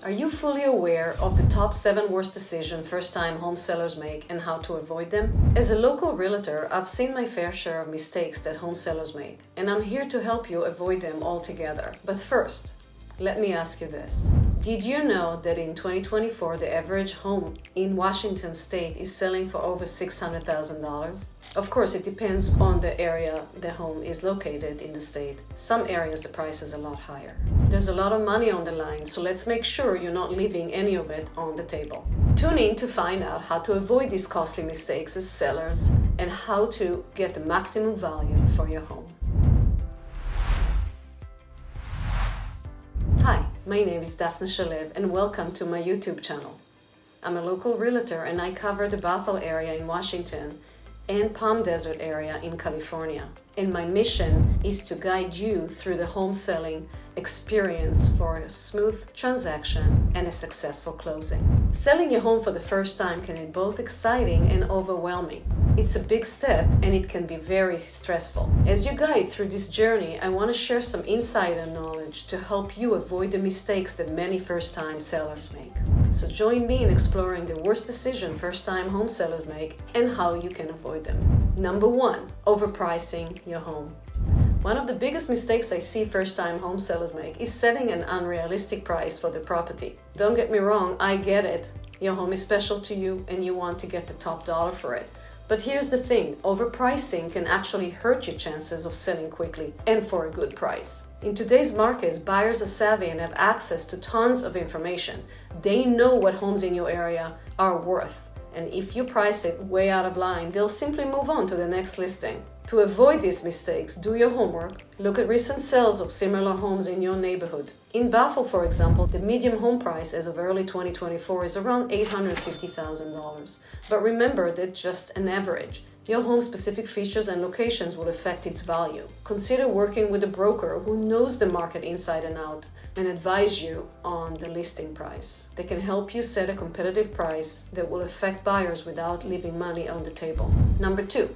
Are you fully aware of the top 7 worst decisions first-time home sellers make and how to avoid them? As a local realtor, I've seen my fair share of mistakes that home sellers make, and I'm here to help you avoid them altogether. But first, let me ask you this. Did you know that in 2024, the average home in Washington state is selling for over $600,000? Of course, it depends on the area the home is located in the state. Some areas the price is a lot higher. There's a lot of money on the line, so let's make sure you're not leaving any of it on the table. Tune in to find out how to avoid these costly mistakes as sellers and how to get the maximum value for your home. Hi, my name is Dafna and welcome to my YouTube channel. I'm a local realtor and I cover the Bethel area in Washington and Palm Desert area in California. And my mission is to guide you through the home selling experience for a smooth transaction and a successful closing. Selling your home for the first time can be both exciting and overwhelming. It's a big step and it can be very stressful. As you guide through this journey, I want to share some insider knowledge to help you avoid the mistakes that many first-time sellers make. So join me in exploring the worst decision first-time home sellers make and how you can avoid them. Number 1, overpricing your home. One of the biggest mistakes I see first-time home sellers make is setting an unrealistic price for the property. Don't get me wrong, I get it. Your home is special to you and you want to get the top dollar for it. But here's the thing, overpricing can actually hurt your chances of selling quickly and for a good price. In today's markets, buyers are savvy and have access to tons of information. They know what homes in your area are worth. And if you price it way out of line, they'll simply move on to the next listing. To avoid these mistakes, do your homework. Look at recent sales of similar homes in your neighborhood. In Bethel, for example, the median home price as of early 2024 is around $850,000. But remember, that's just an average. Your home's specific features and locations will affect its value. Consider working with a broker who knows the market inside and out and advise you on the listing price. They can help you set a competitive price that will affect buyers without leaving money on the table. Number 2,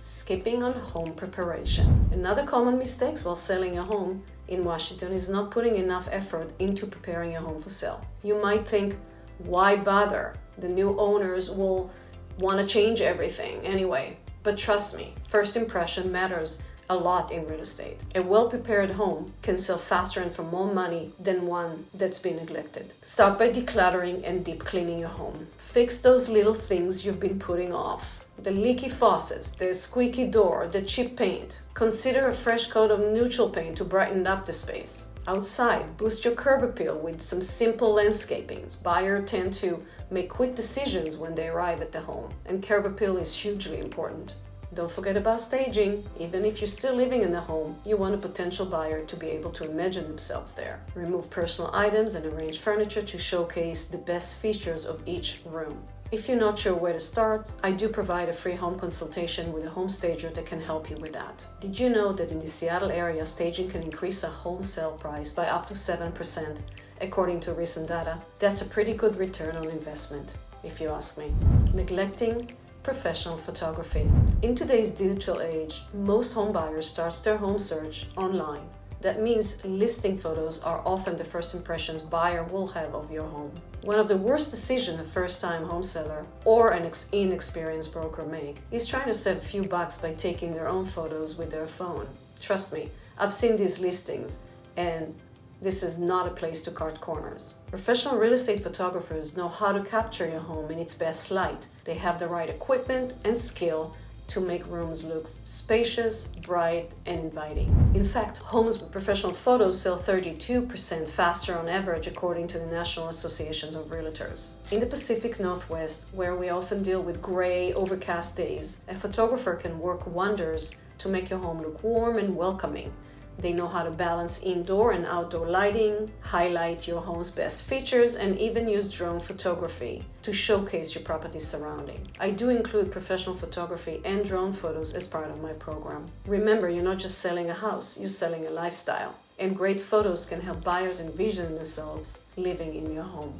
skipping on home preparation. Another common mistake while selling a home in Washington is not putting enough effort into preparing your home for sale. You might think, why bother? The new owners will want to change everything anyway. But trust me, first impression matters a lot in real estate. A well-prepared home can sell faster and for more money than one that's been neglected. Start by decluttering and deep cleaning your home. Fix those little things you've been putting off. The leaky faucets, the squeaky door, the cheap paint. Consider a fresh coat of neutral paint to brighten up the space. Outside, boost your curb appeal with some simple landscaping. Buyers tend to make quick decisions when they arrive at the home, and curb appeal is hugely important. Don't forget about staging. Even if you're still living in the home, you want a potential buyer to be able to imagine themselves there. Remove personal items and arrange furniture to showcase the best features of each room. If you're not sure where to start, I do provide a free home consultation with a home stager that can help you with that. Did you know that in the Seattle area, staging can increase a home sale price by up to 7%, according to recent data? That's a pretty good return on investment, if you ask me. Neglecting professional photography. In today's digital age, most home buyers start their home search online. That means listing photos are often the first impressions buyer will have of your home. One of the worst decisions a first-time home seller or an inexperienced broker make is trying to save a few bucks by taking their own photos with their phone. Trust me, I've seen these listings and this is not a place to cut corners. Professional real estate photographers know how to capture your home in its best light. They have the right equipment and skill to make rooms look spacious, bright, and inviting. In fact, homes with professional photos sell 32% faster on average according to the National Association of Realtors. In the Pacific Northwest, where we often deal with gray, overcast days, a photographer can work wonders to make your home look warm and welcoming. They know how to balance indoor and outdoor lighting, highlight your home's best features, and even use drone photography to showcase your property's surrounding. I do include professional photography and drone photos as part of my program. Remember, you're not just selling a house, you're selling a lifestyle. And great photos can help buyers envision themselves living in your home.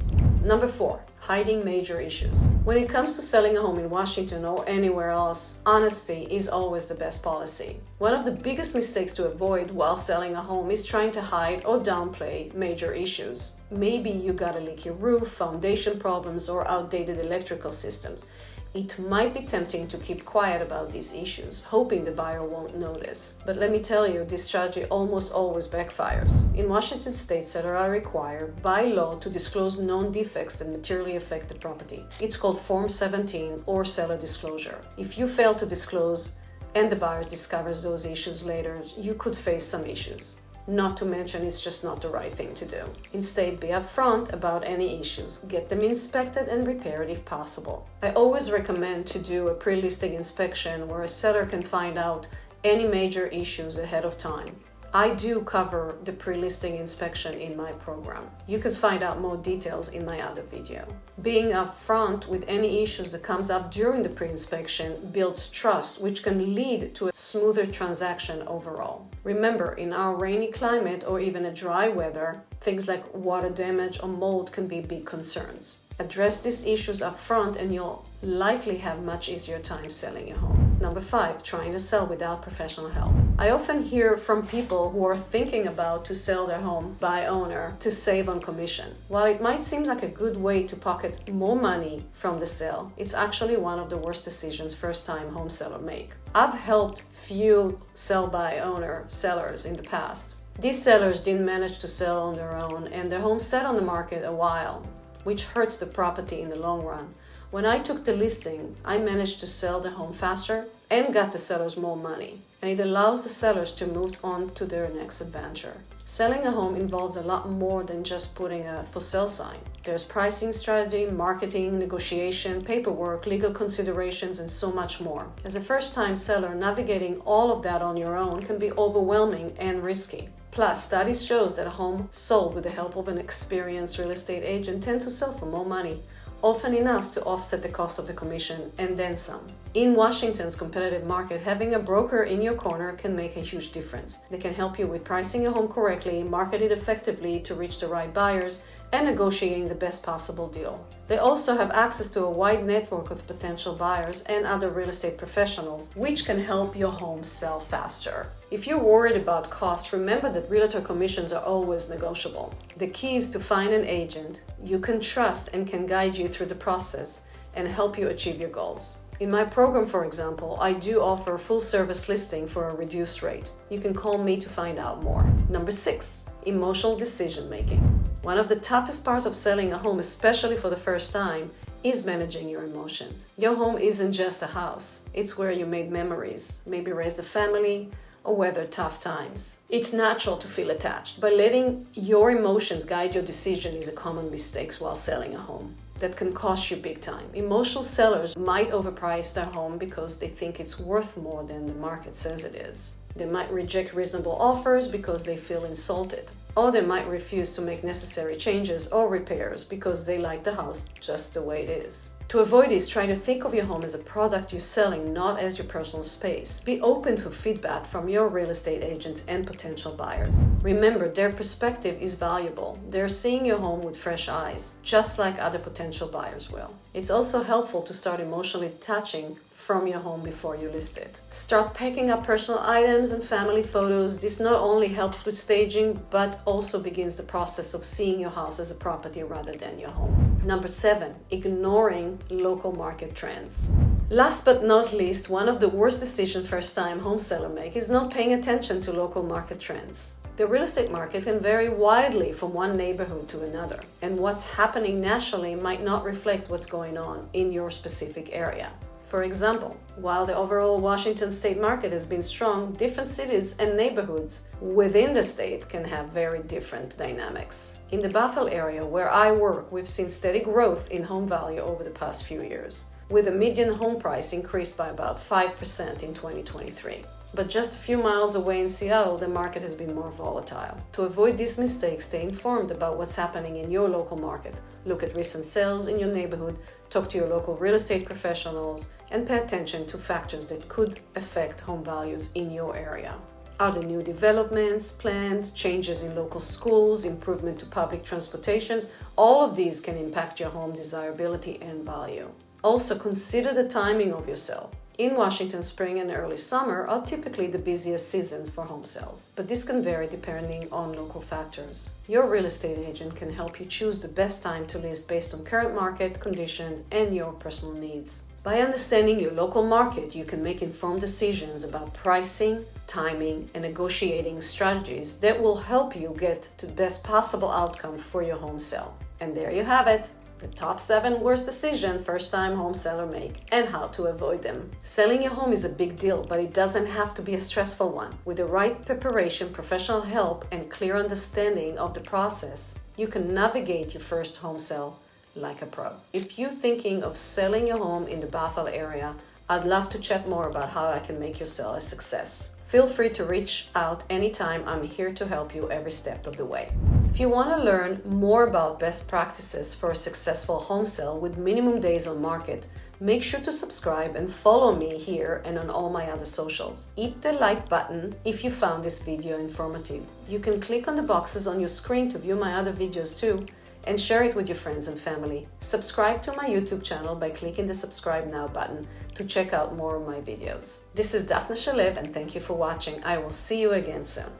Number 4, hiding major issues. When it comes to selling a home in Washington or anywhere else, honesty is always the best policy. One of the biggest mistakes to avoid while selling a home is trying to hide or downplay major issues. Maybe you got a leaky roof, foundation problems, or outdated electrical systems. It might be tempting to keep quiet about these issues, hoping the buyer won't notice. But let me tell you, this strategy almost always backfires. In Washington state, sellers are required by law to disclose known defects that materially affect the property. It's called Form 17 or seller disclosure. If you fail to disclose and the buyer discovers those issues later, you could face some issues. Not to mention, it's just not the right thing to do. Instead, be upfront about any issues. Get them inspected and repaired if possible. I always recommend to do a pre-listing inspection where a seller can find out any major issues ahead of time. I do cover the pre-listing inspection in my program. You can find out more details in my other video. Being upfront with any issues that comes up during the pre-inspection builds trust, which can lead to a smoother transaction overall. Remember, in our rainy climate or even a dry weather, things like water damage or mold can be big concerns. Address these issues up front and you'll likely have much easier time selling your home. Number 5, trying to sell without professional help. I often hear from people who are thinking about to sell their home by owner to save on commission. While it might seem like a good way to pocket more money from the sale, it's actually one of the worst decisions first-time home sellers make. I've helped few sell by owner sellers in the past. These sellers didn't manage to sell on their own and their home sat on the market a while, which hurts the property in the long run. When I took the listing, I managed to sell the home faster and got the sellers more money. And it allows the sellers to move on to their next adventure. Selling a home involves a lot more than just putting a for sale sign. There's pricing strategy, marketing, negotiation, paperwork, legal considerations, and so much more. As a first-time seller, navigating all of that on your own can be overwhelming and risky. Plus, studies shows that a home sold with the help of an experienced real estate agent tend to sell for more money, often enough to offset the cost of the commission and then some. In Washington's competitive market, having a broker in your corner can make a huge difference. They can help you with pricing a home correctly, market it effectively to reach the right buyers, and negotiating the best possible deal. They also have access to a wide network of potential buyers and other real estate professionals, which can help your home sell faster. If you're worried about costs, remember that realtor commissions are always negotiable. The key is to find an agent you can trust and can guide you through the process and help you achieve your goals. In my program, for example, I do offer a full service listing for a reduced rate. You can call me to find out more. Number 6, emotional decision making. One of the toughest parts of selling a home, especially for the first time, is managing your emotions. Your home isn't just a house. It's where you made memories, maybe raised a family, or weather tough times. It's natural to feel attached, but letting your emotions guide your decision is a common mistake while selling a home that can cost you big time. Emotional sellers might overprice their home because they think it's worth more than the market says it is. They might reject reasonable offers because they feel insulted. Or they might refuse to make necessary changes or repairs because they like the house just the way it is. To avoid this, try to think of your home as a product you're selling, not as your personal space. Be open to feedback from your real estate agents and potential buyers. Remember, their perspective is valuable. They're seeing your home with fresh eyes, just like other potential buyers will. It's also helpful to start emotionally detaching from your home before you list it. Start packing up personal items and family photos. This not only helps with staging, but also begins the process of seeing your house as a property rather than your home. Number 7, ignoring local market trends. Last but not least, one of the worst decisions first-time home seller make is not paying attention to local market trends. The real estate market can vary widely from one neighborhood to another, and what's happening nationally might not reflect what's going on in your specific area. For example, while the overall Washington state market has been strong, different cities and neighborhoods within the state can have very different dynamics. In the Bethel area where I work, we've seen steady growth in home value over the past few years, with the median home price increased by about 5% in 2023. But just a few miles away in Seattle, the market has been more volatile. To avoid these mistakes, stay informed about what's happening in your local market. Look at recent sales in your neighborhood, talk to your local real estate professionals, and pay attention to factors that could affect home values in your area. Are there new developments planned, changes in local schools, improvement to public transportations? All of these can impact your home desirability and value. Also, consider the timing of your sale. In Washington, spring and early summer are typically the busiest seasons for home sales, but this can vary depending on local factors. Your real estate agent can help you choose the best time to list based on current market conditions and your personal needs. By understanding your local market, you can make informed decisions about pricing, timing, and negotiating strategies that will help you get to the best possible outcome for your home sale. And there you have it. The top 7 worst decisions first-time home seller make and how to avoid them. Selling your home is a big deal, but it doesn't have to be a stressful one. With the right preparation, professional help, and clear understanding of the process, you can navigate your first home sale like a pro. If you're thinking of selling your home in the Bethel area, I'd love to chat more about how I can make your sale a success. Feel free to reach out anytime. I'm here to help you every step of the way. If you want to learn more about best practices for a successful home sale with minimum days on market, make sure to subscribe and follow me here and on all my other socials. Hit the like button if you found this video informative. You can click on the boxes on your screen to view my other videos too, and share it with your friends and family. Subscribe to my YouTube channel by clicking the subscribe now button to check out more of my videos. This is Dafna and thank you for watching. I will see you again soon.